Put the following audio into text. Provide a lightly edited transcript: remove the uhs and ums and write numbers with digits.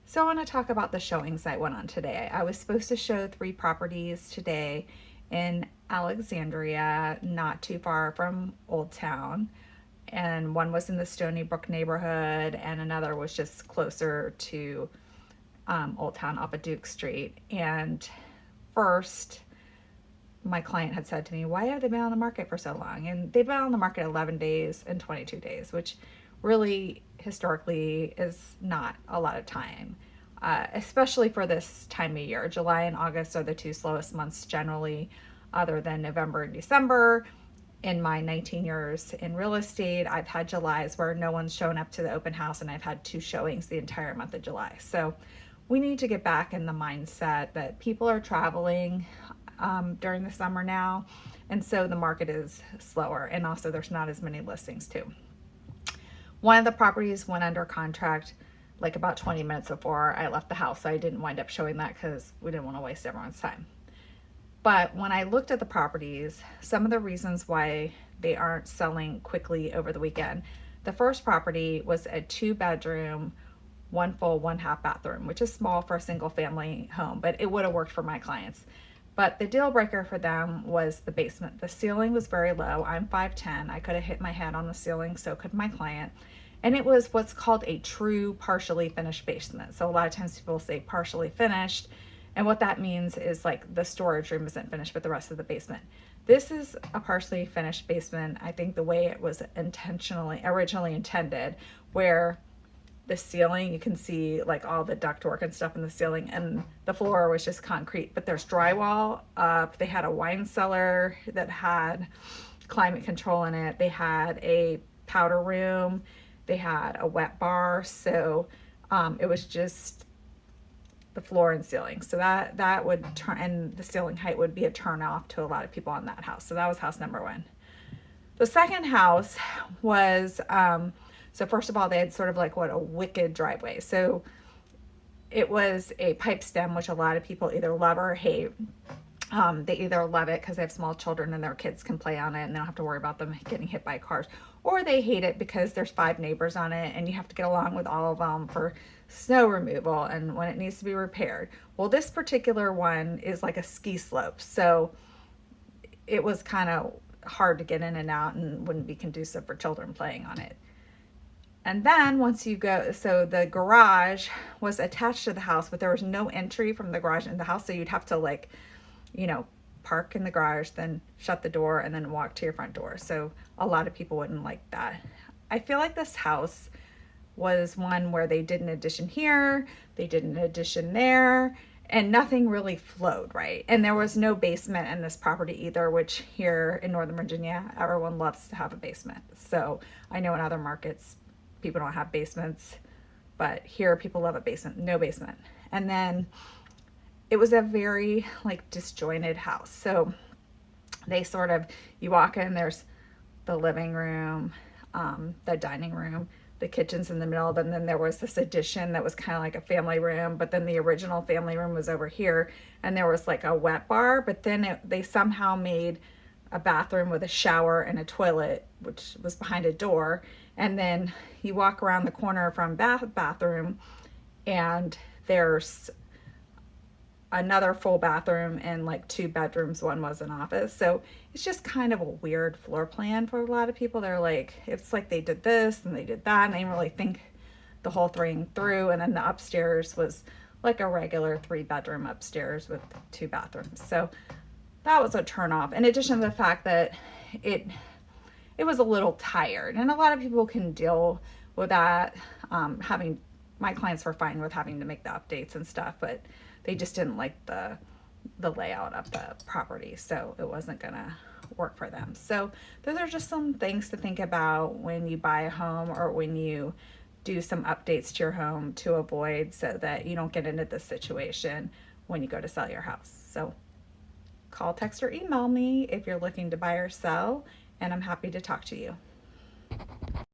So I want to talk about the showings I went on today. I was supposed to show 3 properties today in Alexandria, not too far from Old Town. And one was in the Stony Brook neighborhood, and another was just closer to Old Town off of Duke Street. And first, my client had said to me, "Why have they been on the market for so long?" And they've been on the market 11 days and 22 days, which really historically is not a lot of time, especially for this time of year. July and August are the 2 slowest months generally, other than November and December. In my 19 years in real estate, I've had Julys where no one's shown up to the open house, and I've had 2 showings the entire month of July. So we need to get back in the mindset that people are traveling during the summer now, and so the market is slower, and also there's not as many listings too. One of the properties went under contract like about 20 minutes before I left the house, so I didn't wind up showing that because we didn't want to waste everyone's time. But when I looked at the properties, some of the reasons why they aren't selling quickly over the weekend, the first property was a 2 bedroom, 1 full, 1 half bathroom, which is small for a single family home, but it would have worked for my clients. But the deal breaker for them was the basement. The ceiling was very low. I'm 5'10". I could have hit my head on the ceiling, so could my client. And it was what's called a true partially finished basement. So a lot of times people say partially finished, and what that means is like the storage room isn't finished, but the rest of the basement. This is a partially finished basement, I think the way it was originally intended, where the ceiling, you can see like all the ductwork and stuff in the ceiling, and the floor was just concrete, but there's drywall up. They had a wine cellar that had climate control in it. They had a powder room. They had a wet bar. So it was just the floor and ceiling. So that would turn, and the ceiling height would be a turn off to a lot of people on that house. So that was house number one. The second house was, so first of all, they had sort of like a wicked driveway. So it was a pipe stem, which a lot of people either love or hate. They either love it because they have small children and their kids can play on it and they don't have to worry about them getting hit by cars, or they hate it because there's 5 neighbors on it and you have to get along with all of them for snow removal and when it needs to be repaired. Well, this particular one is like a ski slope, so it was kind of hard to get in and out and wouldn't be conducive for children playing on it. And then once you go, so the garage was attached to the house, but there was no entry from the garage into the house, so you'd have to park in the garage, then shut the door, and then walk to your front door. So a lot of people wouldn't like that. I feel like this house was one where they did an addition here, they did an addition there, and nothing really flowed right. And there was no basement in this property either, which here in Northern Virginia, everyone loves to have a basement. So I know in other markets, people don't have basements, but here people love a basement, no basement. And then it was a very disjointed house. So they sort of, you walk in, there's the living room, the dining room, the kitchen's in the middle, and then there was this addition that was kind of like a family room, but then the original family room was over here, and there was like a wet bar, but then they somehow made a bathroom with a shower and a toilet, which was behind a door, and then you walk around the corner from bathroom, and there's another full bathroom and 2 bedrooms. One was an office. So it's just kind of a weird floor plan for a lot of people. They're like, it's like they did this and they did that, and they didn't really think the whole thing through. And then the upstairs was like a regular 3-bedroom upstairs with 2 bathrooms. So that was a turn off, in addition to the fact that it was a little tired, and a lot of people can deal with that. My clients were fine with having to make the updates and stuff, but they just didn't like the layout of the property, so it wasn't gonna work for them. So those are just some things to think about when you buy a home or when you do some updates to your home to avoid, so that you don't get into this situation when you go to sell your house. So call, text, or email me if you're looking to buy or sell, and I'm happy to talk to you.